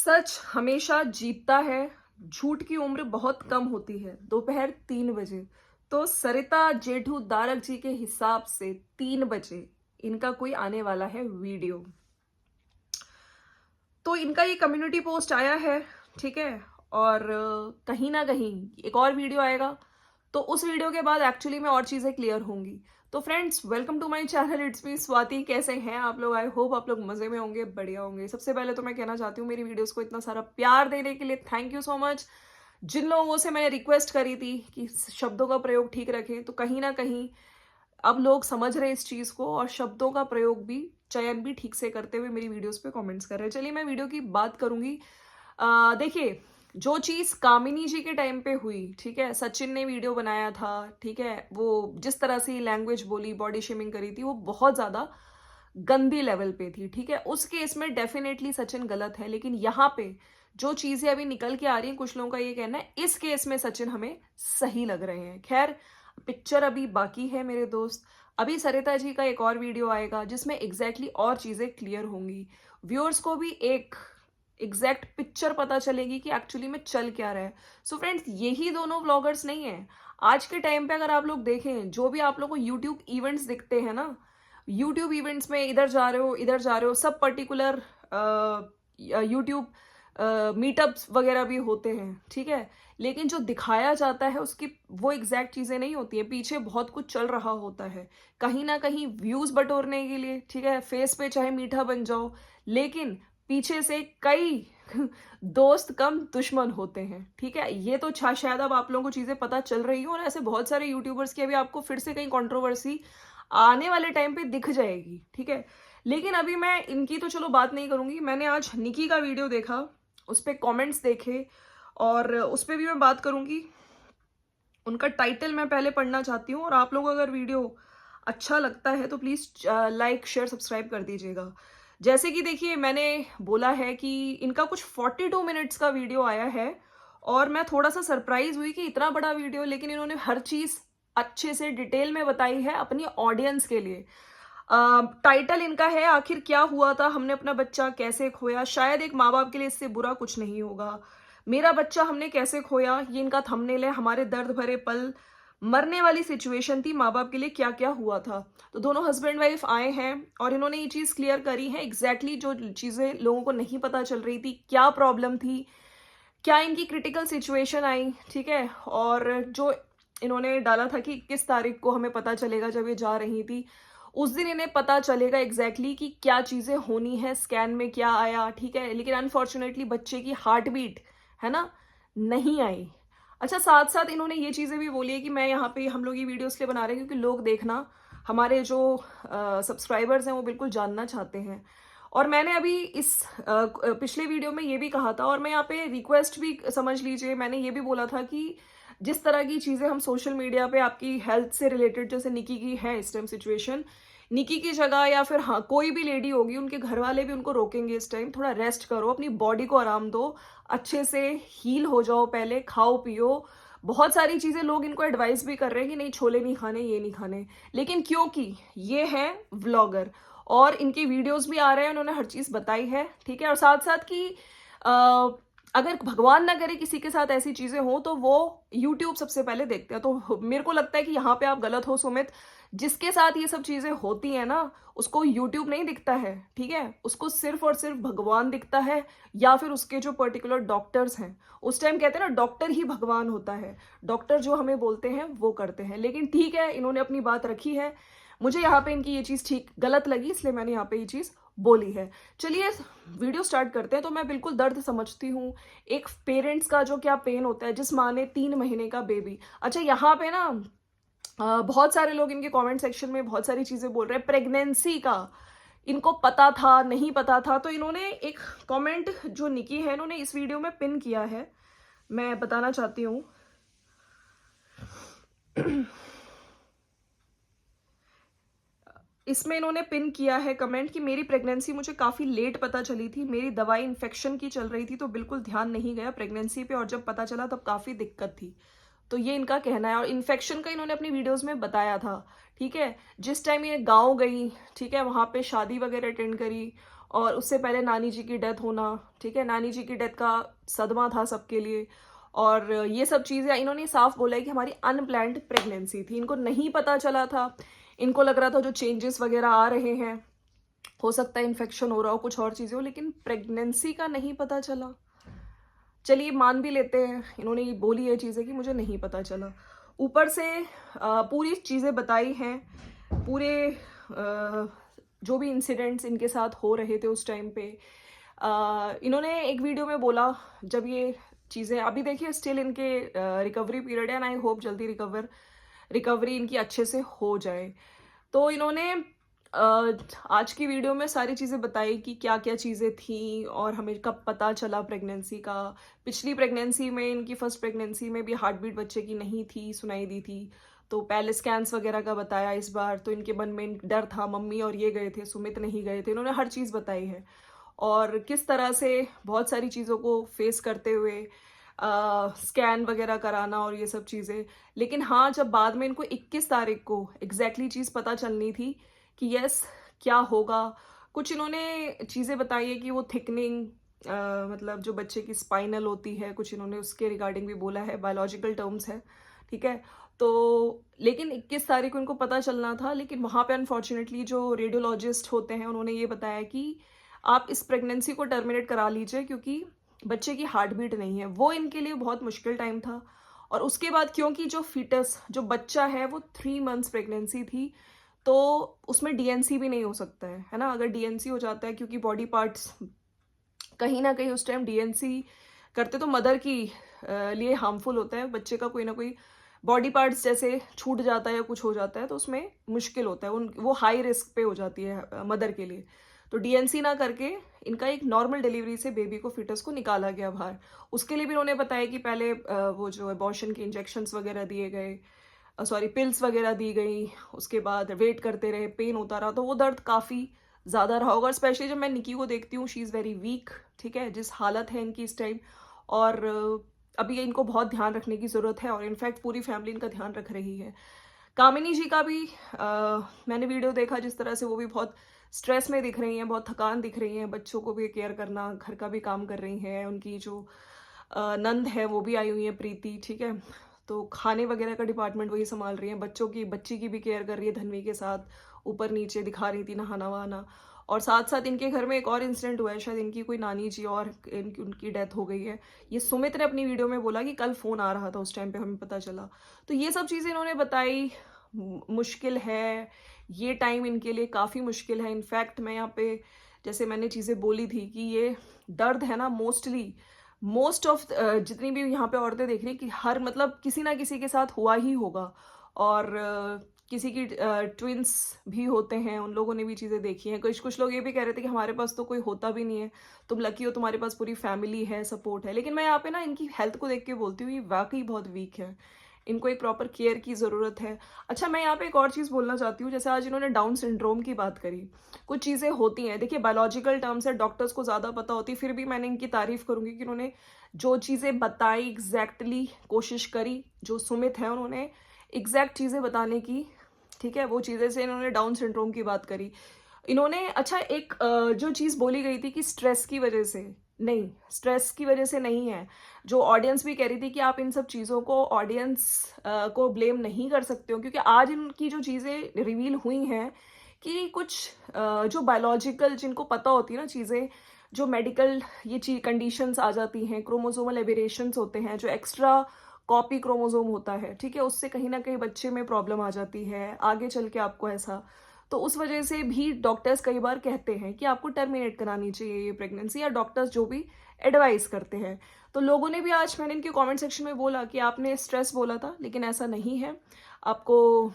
सच हमेशा जीतता है। झूठ की उम्र बहुत कम होती है। दोपहर 3 बजे तो सरिता जेठू दारक जी के हिसाब से 3 बजे इनका कोई आने वाला है वीडियो। तो इनका ये कम्युनिटी पोस्ट आया है, ठीक है। और कहीं ना कहीं एक और वीडियो आएगा, तो उस वीडियो के बाद एक्चुअली में और चीज़ें क्लियर होंगी। तो friends, welcome to my channel, it's me Swati. कैसे हैं आप लोग? आई होप आप लोग मज़े में होंगे, बढ़िया होंगे। सबसे पहले तो मैं कहना चाहती हूँ, मेरी वीडियोस को इतना सारा प्यार देने के लिए थैंक यू सो मच। जिन लोगों से मैंने रिक्वेस्ट करी थी कि शब्दों का प्रयोग ठीक रखें, तो कहीं ना कहीं अब लोग समझ रहे हैं इस चीज़ को, और शब्दों का प्रयोग भी, चयन भी ठीक से करते हुए मेरी वीडियोस पे कमेंट्स कर रहे हैं। चलिए मैं वीडियो की बात करूंगी। देखिए, जो चीज़ कामिनी जी के टाइम पे हुई, ठीक है, सचिन ने वीडियो बनाया था, ठीक है, वो जिस तरह से लैंग्वेज बोली, बॉडी शेमिंग करी थी, वो बहुत ज़्यादा गंदी लेवल पे थी, ठीक है। उस केस में डेफिनेटली सचिन गलत है, लेकिन यहाँ पे जो चीज़ें अभी निकल के आ रही हैं, कुछ लोगों का ये कहना है इस केस में सचिन हमें सही लग रहे हैं। खैर, पिक्चर अभी बाकी है मेरे दोस्त। अभी सरिता जी का एक और वीडियो आएगा जिसमें एग्जैक्टली और चीज़ें क्लियर होंगी। व्यूअर्स को भी एक एग्जैक्ट पिक्चर पता चलेगी कि एक्चुअली में चल क्या रहा है। सो फ्रेंड्स, यही दोनों व्लॉगर्स नहीं है। आज के टाइम पे अगर आप लोग देखें, जो भी आप लोग को यूट्यूब इवेंट्स दिखते हैं ना, यूट्यूब इवेंट्स में इधर जा रहे हो, इधर जा रहे हो, सब पर्टिकुलर यूट्यूब मीटअप्स वगैरह भी होते हैं, ठीक है। लेकिन जो दिखाया जाता है उसकी वो एग्जैक्ट चीज़ें नहीं होती है। पीछे बहुत कुछ चल रहा होता है, कहीं ना कहीं व्यूज़ बटोरने के लिए, ठीक है। फेस पे चाहे मीठा बन जाओ, लेकिन पीछे से कई दोस्त कम दुश्मन होते हैं, ठीक है। ये तो शायद अब आप लोगों को चीज़ें पता चल रही हो, और ऐसे बहुत सारे यूट्यूबर्स की अभी आपको फिर से कहीं कंट्रोवर्सी आने वाले टाइम पे दिख जाएगी, ठीक है। लेकिन अभी मैं इनकी तो चलो बात नहीं करूंगी। मैंने आज निकी का वीडियो देखा, उस पर कॉमेंट्स देखे, और उस पर भी मैं बात करूंगी। उनका टाइटल मैं पहले पढ़ना चाहती हूँ, और आप लोगों को अगर वीडियो अच्छा लगता है तो प्लीज़ लाइक शेयर सब्सक्राइब कर दीजिएगा। जैसे कि देखिए, मैंने बोला है कि इनका कुछ 42 मिनट्स का वीडियो आया है, और मैं थोड़ा सा सरप्राइज हुई कि इतना बड़ा वीडियो, लेकिन इन्होंने हर चीज़ अच्छे से डिटेल में बताई है अपनी ऑडियंस के लिए। टाइटल इनका है, आखिर क्या हुआ था, हमने अपना बच्चा कैसे खोया। शायद एक माँ बाप के लिए इससे बुरा कुछ नहीं होगा। मेरा बच्चा हमने कैसे खोया, ये इनका थंबनेल है। हमारे दर्द भरे पल, मरने वाली सिचुएशन थी, माँ बाप के लिए क्या क्या हुआ था। तो दोनों हस्बैंड वाइफ आए हैं, और इन्होंने ये चीज़ क्लियर करी है एग्जैक्टली जो चीज़ें लोगों को नहीं पता चल रही थी, क्या प्रॉब्लम थी, क्या इनकी क्रिटिकल सिचुएशन आई, ठीक है। और जो इन्होंने डाला था कि किस तारीख को हमें पता चलेगा, जब ये जा रही थी उस दिन इन्हें पता चलेगा एग्जैक्टली कि क्या चीज़ें होनी है, स्कैन में क्या आया, ठीक है। लेकिन अनफॉर्चुनेटली बच्चे की हार्ट बीट, है ना, नहीं आई। अच्छा, साथ साथ इन्होंने ये चीज़ें भी बोली है कि मैं यहाँ पे, हम लोग ये वीडियो इसलिए बना रहे हैं क्योंकि लोग देखना, हमारे जो सब्सक्राइबर्स हैं वो बिल्कुल जानना चाहते हैं। और मैंने अभी इस पिछले वीडियो में ये भी कहा था, और मैं यहाँ पे रिक्वेस्ट भी समझ लीजिए, मैंने ये भी बोला था कि जिस तरह की चीज़ें हम सोशल मीडिया पे आपकी हेल्थ से रिलेटेड, जैसे निकी की है इस टाइम सिचुएशन, निकी की जगह या फिर हाँ कोई भी लेडी होगी, उनके घर वाले भी उनको रोकेंगे इस टाइम, थोड़ा रेस्ट करो, अपनी बॉडी को आराम दो, अच्छे से हील हो जाओ, पहले खाओ पियो। बहुत सारी चीज़ें लोग इनको एडवाइस भी कर रहे हैं कि नहीं, छोले नहीं खाने, ये नहीं खाने, लेकिन क्योंकि ये है व्लॉगर और इनके वीडियोस भी आ रहे हैं, उन्होंने हर चीज़ बताई है, ठीक है। और साथ साथ कि अगर भगवान ना करे किसी के साथ ऐसी चीज़ें हो, तो वो यूट्यूब सबसे पहले देखते हैं। तो मेरे को लगता है कि यहाँ पे आप गलत हो सुमित। जिसके साथ ये सब चीज़ें होती हैं ना, उसको यूट्यूब नहीं दिखता है, ठीक है, उसको सिर्फ और सिर्फ भगवान दिखता है, या फिर उसके जो पर्टिकुलर डॉक्टर्स हैं। उस टाइम कहते हैं ना, डॉक्टर ही भगवान होता है, डॉक्टर जो हमें बोलते हैं वो करते हैं। लेकिन ठीक है, इन्होंने अपनी बात रखी है। मुझे यहाँ पे इनकी ये चीज़ ठीक गलत लगी, इसलिए मैंने यहाँ पे ये चीज़ बोली है। चलिए वीडियो स्टार्ट करते हैं। तो मैं बिल्कुल दर्द समझती हूँ एक पेरेंट्स का, जो क्या पेन होता है जिस माँ ने 3 महीने का बेबी। अच्छा, यहाँ पे ना बहुत सारे लोग इनके कमेंट सेक्शन में बहुत सारी चीज़ें बोल रहे हैं प्रेगनेंसी का, इनको पता था नहीं पता था। तो इन्होंने एक कमेंट, जो निकी है, इन्होंने इस वीडियो में पिन किया है, मैं बताना चाहती हूँ। इसमें इन्होंने पिन किया है कमेंट कि मेरी प्रेगनेंसी मुझे काफ़ी लेट पता चली थी, मेरी दवाई इन्फेक्शन की चल रही थी, तो बिल्कुल ध्यान नहीं गया प्रेगनेंसी पे, और जब पता चला तब काफ़ी दिक्कत थी। तो ये इनका कहना है, और इन्फेक्शन का इन्होंने अपनी वीडियोस में बताया था, ठीक है। जिस टाइम ये गांव गई, ठीक है, वहाँ पे शादी वगैरह अटेंड करी, और उससे पहले नानी जी की डेथ होना, ठीक है, नानी जी की डेथ का सदमा था सबके लिए। और ये सब चीज़ें इन्होंने साफ बोला है कि हमारी अनप्लैन्ड प्रेगनेंसी थी, इनको नहीं पता चला था। इनको लग रहा था जो चेंजेस वगैरह आ रहे हैं, हो सकता है इन्फेक्शन हो रहा हो, कुछ और चीज़ें हो, लेकिन प्रेगनेंसी का नहीं पता चला। चलिए मान भी लेते हैं, इन्होंने ये बोली है चीज़ें कि मुझे नहीं पता चला। ऊपर से पूरी चीज़ें बताई हैं, पूरे जो भी इंसिडेंट्स इनके साथ हो रहे थे उस टाइम पे। इन्होंने एक वीडियो में बोला, जब ये चीज़ें अभी देखिए स्टिल इनके रिकवरी पीरियड है, एंड आई होप जल्दी रिकवरी इनकी अच्छे से हो जाए। तो इन्होंने आज की वीडियो में सारी चीज़ें बताई कि क्या क्या चीज़ें थी और हमें कब पता चला प्रेगनेंसी का। पिछली प्रेगनेंसी में, इनकी फर्स्ट प्रेगनेंसी में भी हार्ट बीट बच्चे की नहीं थी, सुनाई दी थी। तो पहले स्कैन्स वगैरह का बताया इस बार, तो इनके मन में डर था। मम्मी और ये गए थे, सुमित नहीं गए थे। इन्होंने हर चीज़ बताई है और किस तरह से बहुत सारी चीज़ों को फेस करते हुए स्कैन वगैरह कराना और ये सब चीज़ें। लेकिन हाँ, जब बाद में इनको 21 तारीख को एग्जैक्टली चीज़ पता चलनी थी कि यस क्या होगा, कुछ इन्होंने चीज़ें बताई है कि वो थिकनिंग, मतलब जो बच्चे की स्पाइनल होती है, कुछ इन्होंने उसके रिगार्डिंग भी बोला है, बायोलॉजिकल टर्म्स है, ठीक है। तो लेकिन 21 तारीख को इनको पता चलना था, लेकिन वहाँ पे अनफॉर्चुनेटली जो रेडियोलॉजिस्ट होते हैं उन्होंने ये बताया कि आप इस प्रेगनेंसी को टर्मिनेट करा लीजिए, क्योंकि बच्चे की हार्ट बीट नहीं है। वो इनके लिए बहुत मुश्किल टाइम था। और उसके बाद क्योंकि जो फीटस, जो बच्चा है, वो 3 मंथ्स प्रेगनेंसी थी, तो उसमें डीएनसी भी नहीं हो सकता है ना। अगर डीएनसी हो जाता है, क्योंकि बॉडी पार्ट्स कहीं ना कहीं उस टाइम डीएनसी करते तो मदर की लिए हार्मफुल होता है। बच्चे का कोई ना कोई बॉडी पार्ट्स जैसे छूट जाता है या कुछ हो जाता है तो उसमें मुश्किल होता है, वो हाई रिस्क पे हो जाती है मदर के लिए। तो डीएनसी ना करके इनका एक नॉर्मल डिलीवरी से बेबी को, फिटस को निकाला गया बाहर। उसके लिए भी उन्होंने बताया कि पहले वो जो अबॉर्शन के इंजेक्शंस वगैरह दिए गए, सॉरी पिल्स वगैरह दी गई, उसके बाद वेट करते रहे, पेन होता रहा, तो वो दर्द काफ़ी ज़्यादा रहा होगा। स्पेशली जब मैं निकी को देखती हूँ, शी इज़ वेरी वीक, ठीक है, जिस हालत है इनकी इस टाइम। और अभी इनको बहुत ध्यान रखने की ज़रूरत है, और इनफैक्ट पूरी फैमिली इनका ध्यान रख रही है। कामिनी जी का भी मैंने वीडियो देखा, जिस तरह से वो भी बहुत स्ट्रेस में दिख रही हैं, बहुत थकान दिख रही हैं, बच्चों को भी केयर करना, घर का भी काम कर रही हैं। उनकी जो नंद है वो भी आई हुई है, प्रीति, ठीक है। तो खाने वगैरह का डिपार्टमेंट वही संभाल रही हैं, बच्ची की भी केयर कर रही है, धन्वी के साथ ऊपर नीचे दिखा रही थी नहाना वहाना। और साथ साथ इनके घर में एक और इंसिडेंट हुआ है, शायद इनकी कोई नानी जी और उनकी डेथ हो गई है। ये सुमित ने अपनी वीडियो में बोला कि कल फ़ोन आ रहा था, उस टाइम पे हमें पता चला। तो ये सब चीज़ें इन्होंने बताई। मुश्किल है, ये टाइम इनके लिए काफ़ी मुश्किल है। इनफैक्ट मैं यहाँ पे, जैसे मैंने चीज़ें बोली थी कि ये दर्द है ना, मोस्ट ऑफ जितनी भी यहाँ पे औरतें देख रही हैं कि हर, मतलब किसी ना किसी के साथ हुआ ही होगा। और किसी की ट्विंस भी होते हैं, उन लोगों ने भी चीज़ें देखी हैं। कुछ लोग ये भी कह रहे थे कि हमारे पास तो कोई होता भी नहीं है, तुम लकी हो, तुम्हारे पास पूरी फैमिली है, सपोर्ट है। लेकिन मैं यहाँ पे ना इनकी हेल्थ को देख के बोलती हूँ, ये वाकई बहुत वीक है, इनको एक प्रॉपर केयर की ज़रूरत है। अच्छा, मैं यहाँ पे एक और चीज़ बोलना चाहती हूँ। जैसे आज इन्होंने डाउन सिंड्रोम की बात करी, कुछ चीज़ें होती हैं, देखिए बायोलॉजिकल टर्म्स है, डॉक्टर्स को ज़्यादा पता होती है, फिर भी मैंने इनकी तारीफ़ करूँगी कि उन्होंने जो चीज़ें बताई एग्जैक्टली कोशिश करी। जो सुमित है उन्होंने एग्जैक्ट चीज़ें बताने की, ठीक है, वो चीज़ें से इन्होंने डाउन सिंड्रोम की बात करी। इन्होंने, अच्छा, एक जो चीज़ बोली गई थी कि स्ट्रेस की वजह से, नहीं, स्ट्रेस की वजह से नहीं है। जो ऑडियंस भी कह रही थी कि आप इन सब चीज़ों को, ऑडियंस को ब्लेम नहीं कर सकते हो, क्योंकि आज इनकी जो चीज़ें रिवील हुई हैं कि कुछ जो बायोलॉजिकल, जिनको पता होती है ना चीज़ें, जो मेडिकल ये चीज कंडीशंस आ जाती हैं, क्रोमोसोमल एबेरेशंस होते हैं, जो एक्स्ट्रा कॉपी क्रोमोसोम होता है, ठीक है, उससे कहीं ना कहीं बच्चे में प्रॉब्लम आ जाती है आगे चल के आपको ऐसा। तो उस वजह से भी डॉक्टर्स कई बार कहते हैं कि आपको टर्मिनेट करानी चाहिए ये प्रेगनेंसी, या डॉक्टर्स जो भी एडवाइस करते हैं। तो लोगों ने भी, आज मैंने इनके कमेंट सेक्शन में बोला कि आपने स्ट्रेस बोला था, लेकिन ऐसा नहीं है। आपको,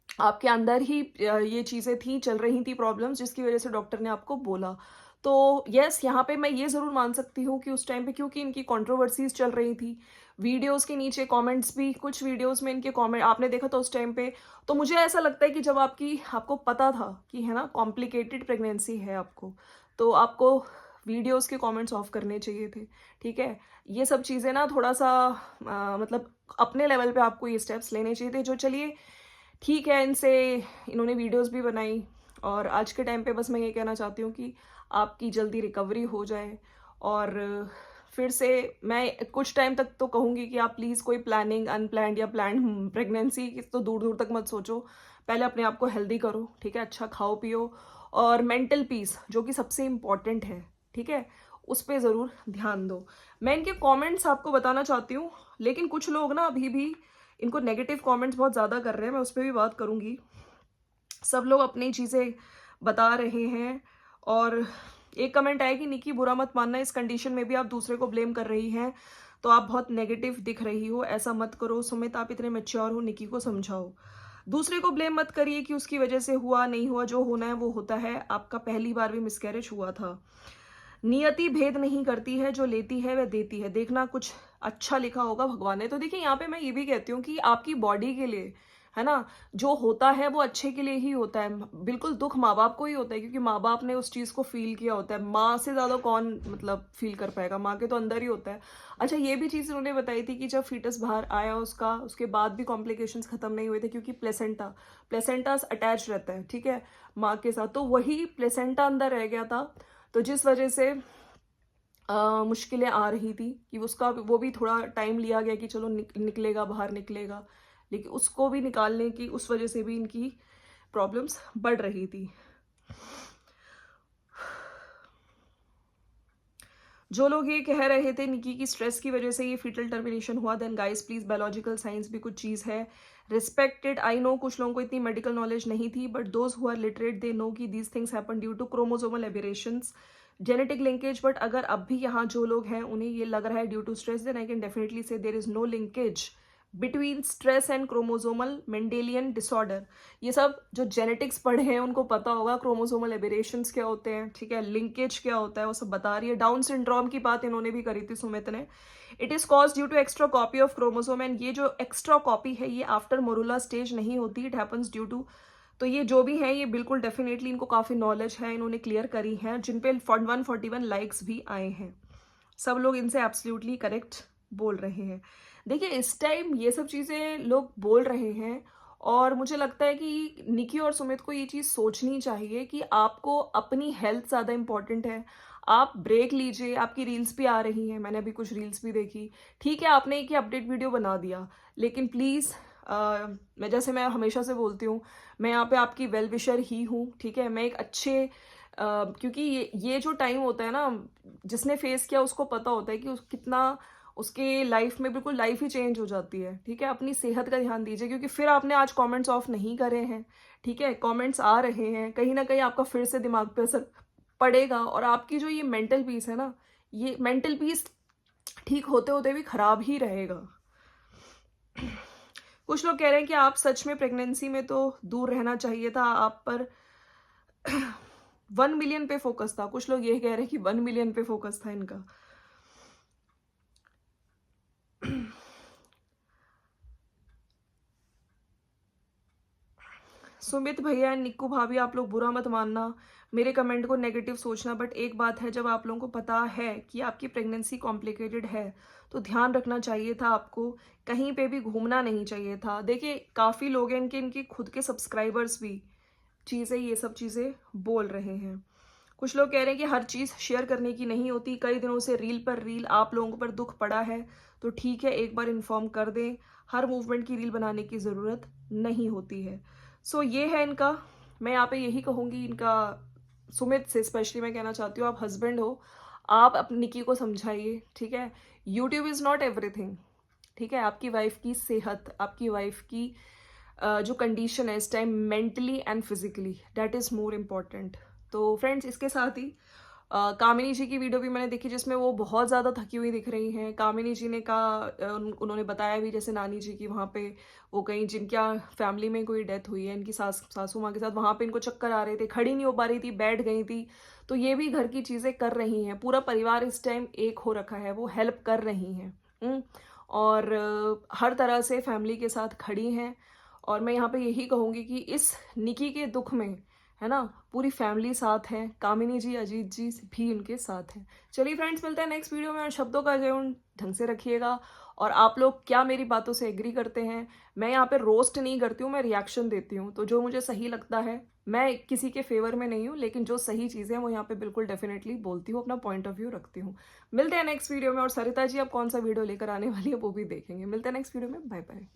आपके अंदर ही ये चीज़ें थी, चल रही थी प्रॉब्लम्स, जिसकी वजह से डॉक्टर ने आपको बोला। तो यस, यहाँ पे मैं ये ज़रूर मान सकती हूँ कि उस टाइम पे, क्योंकि इनकी कंट्रोवर्सीज चल रही थी, वीडियोस के नीचे कमेंट्स भी, कुछ वीडियोस में इनके कमेंट आपने देखा था उस टाइम पे। तो मुझे ऐसा लगता है कि जब आपको पता था कि है ना कॉम्प्लिकेटेड प्रेगनेंसी है आपको, तो आपको वीडियोस के कमेंट्स ऑफ करने चाहिए थे, ठीक है। ये सब चीज़ें ना थोड़ा सा मतलब अपने लेवल पे आपको ये स्टेप्स लेने चाहिए थे। जो, चलिए ठीक है, इनसे इन्होंने वीडियोस भी बनाई, और आज के टाइम पे बस मैं ये कहना चाहती हूँ कि आपकी जल्दी रिकवरी हो जाए। और फिर से मैं कुछ टाइम तक तो कहूँगी कि आप प्लीज़ कोई प्लानिंग अनप्लैन्ड या प्लान्ड प्रेगनेंसी तो दूर दूर तक मत सोचो। पहले अपने आप को हेल्दी करो, ठीक है, अच्छा खाओ पियो, और मेंटल पीस जो कि सबसे इम्पॉर्टेंट है, ठीक है, उस पर ज़रूर ध्यान दो। मैं इनके कमेंट्स आपको बताना चाहती हूँ, लेकिन कुछ लोग ना अभी भी इनको नेगेटिव कमेंट्स बहुत ज़्यादा कर रहे हैं, मैं उस पर भी बात करूँगी। सब लोग अपनी चीज़ें बता रहे हैं, और एक कमेंट आया कि निकी बुरा मत मानना, इस कंडीशन में भी आप दूसरे को ब्लेम कर रही हैं तो आप बहुत नेगेटिव दिख रही हो, ऐसा मत करो सुमित, आप इतने मैच्योर हो, निकी को समझाओ। दूसरे को ब्लेम मत करिए कि उसकी वजह से हुआ नहीं हुआ, जो होना है वो होता है। आपका पहली बार भी मिसकैरेज हुआ था। नियति भेद नहीं करती है, जो लेती है वह देती है, देखना कुछ अच्छा लिखा होगा भगवान ने। तो देखिए यहाँ पे मैं ये भी कहती हूँ कि आपकी बॉडी के लिए, है ना, जो होता है वो अच्छे के लिए ही होता है। बिल्कुल दुख माँ बाप को ही होता है, क्योंकि माँ बाप ने उस चीज़ को फील किया होता है। माँ से ज़्यादा कौन मतलब फील कर पाएगा, माँ के तो अंदर ही होता है। अच्छा, ये भी चीज़ उन्होंने बताई थी कि जब फीटस बाहर आया उसका, उसके बाद भी कॉम्प्लिकेशंस खत्म नहीं हुए थे, क्योंकि प्लेसेंटा प्लेसेंटा अटैच रहता है, ठीक है, माँ के साथ, तो वही प्लेसेंटा अंदर रह गया था। तो जिस वजह से मुश्किलें आ रही थी कि उसका वो भी थोड़ा टाइम लिया गया कि चलो निकलेगा, बाहर निकलेगा, लेकिन उसको भी निकालने की उस वजह से भी इनकी प्रॉब्लम्स बढ़ रही थी। जो लोग ये कह रहे थे निकी की स्ट्रेस की वजह से ये फीटल टर्मिनेशन हुआ, then guys please biological science भी कुछ चीज़ है, रिस्पेक्टेड। आई नो कुछ लोगों को इतनी मेडिकल नॉलेज नहीं थी, but those who are literate they know कि these things happen due to chromosomal aberrations, genetic linkage. But अगर अब भी यहाँ जो लोग हैं उन्हें ये लग रहा है due to stress, then I can definitely say there is no linkage between stress and chromosomal Mendelian disorder. ये सब जो जेनेटिक्स पढ़े हैं उनको पता होगा क्रोमोसोमल एबेरेशंस क्या होते हैं, ठीक है, लिंकेज क्या होता है, वो सब बता रही है। डाउन सिंड्रोम की बात इन्होंने भी करी थी सुमित ने। It is cause due to extra copy of chromosome, and ये जो एक्स्ट्रा कॉपी है ये आफ्टर मोरुला स्टेज नहीं होती, इट हैपन्स ड्यू टू। तो ये जो भी है ये बिल्कुल डेफिनेटली इनको काफ़ी नॉलेज है, इन्होंने क्लियर करी है, जिन पे 141 लाइक्स भी आए हैं। सब लोग इनसे एब्सोल्युटली करेक्ट बोल रहे हैं। देखिए इस टाइम ये सब चीज़ें लोग बोल रहे हैं, और मुझे लगता है कि निकी और सुमित को ये चीज़ सोचनी चाहिए कि आपको अपनी हेल्थ ज़्यादा इंपॉर्टेंट है। आप ब्रेक लीजिए, आपकी रील्स भी आ रही हैं, मैंने अभी कुछ रील्स भी देखी, ठीक है, आपने एक ही अपडेट वीडियो बना दिया, लेकिन प्लीज़ मैं हमेशा से बोलती हूँ, मैं यहाँ पे आपकी वेल विशर ही हूँ, ठीक है, मैं एक अच्छे क्योंकि ये जो टाइम होता है ना, जिसने फेस किया उसको पता होता है कि कितना उसके लाइफ में बिल्कुल लाइफ ही चेंज हो जाती है, ठीक है। अपनी सेहत का ध्यान दीजिए, क्योंकि फिर आपने आज कमेंट्स ऑफ नहीं करे हैं, ठीक है, कमेंट्स आ रहे हैं, कहीं ना कहीं आपका फिर से दिमाग पे असर पड़ेगा, और आपकी जो ये मेंटल पीस है ना, ये मेंटल पीस ठीक होते होते भी खराब ही रहेगा। कुछ लोग कह रहे हैं कि आप सच में प्रेगनेंसी में तो दूर रहना चाहिए था, आप पर 1 मिलियन पे फोकस था। कुछ लोग ये कह रहे हैं कि 1 मिलियन पे फोकस था इनका। सुमित भैया, निक्कू भाभी, आप लोग बुरा मत मानना, मेरे कमेंट को नेगेटिव सोचना, बट एक बात है, जब आप लोगों को पता है कि आपकी प्रेगनेंसी कॉम्प्लिकेटेड है तो ध्यान रखना चाहिए था आपको, कहीं पे भी घूमना नहीं चाहिए था। देखिए काफ़ी लोग हैं इनके खुद के सब्सक्राइबर्स भी ये सब चीज़ें बोल रहे हैं। कुछ लोग कह रहे हैं कि हर चीज़ शेयर करने की नहीं होती, कई दिनों से रील पर रील आप लोगों पर दुख पड़ा है तो ठीक है, एक बार इन्फॉर्म कर दें, हर मूवमेंट की रील बनाने की ज़रूरत नहीं होती है। सो ये है इनका, मैं यहाँ पे यही कहूँगी इनका, सुमित से स्पेशली मैं कहना चाहती हूँ, आप हस्बैंड हो, आप अपनी निकी को समझाइए, ठीक है, यूट्यूब इज़ नॉट एवरीथिंग, ठीक है, आपकी वाइफ की सेहत, आपकी वाइफ की जो कंडीशन है इस time mentally and physically, that is more important. तो फ्रेंड्स इसके साथ ही कामिनी जी की वीडियो भी मैंने देखी, जिसमें वो बहुत ज़्यादा थकी हुई दिख रही हैं। कामिनी जी ने कहा, उन्होंने बताया भी, जैसे नानी जी की वहाँ पे वो कहीं जिनका फैमिली में कोई डेथ हुई है, इनकी सासू माँ के साथ, वहाँ पे इनको चक्कर आ रहे थे, खड़ी नहीं हो पा रही थी, बैठ गई थी। तो ये भी घर की चीज़ें कर रही हैं, पूरा परिवार इस टाइम एक हो रखा है, वो हेल्प कर रही हैं, और हर तरह से फैमिली के साथ खड़ी हैं। और मैं यहाँ पे यही कहूँगी कि इस निकी के दुख में, है ना, पूरी फैमिली साथ है, कामिनी जी, अजीत जी भी उनके साथ हैं। चलिए फ्रेंड्स, मिलते हैं नेक्स्ट वीडियो में, और शब्दों का चयन ढंग से रखिएगा, और आप लोग क्या मेरी बातों से एग्री करते हैं। मैं यहाँ पे रोस्ट नहीं करती हूँ, मैं रिएक्शन देती हूँ, तो जो मुझे सही लगता है मैं किसी के फेवर में नहीं हूँ, लेकिन जो सही चीज़ें हैं वो यहाँ पे बिल्कुल डेफिनेटली बोलती हूँ, अपना पॉइंट ऑफ व्यू रखती हूँ। मिलते हैं नेक्स्ट वीडियो में, और सरिता जी अब कौन सा वीडियो लेकर आने वाली है वो भी देखेंगे। मिलते हैं नेक्स्ट वीडियो में, बाय बाय।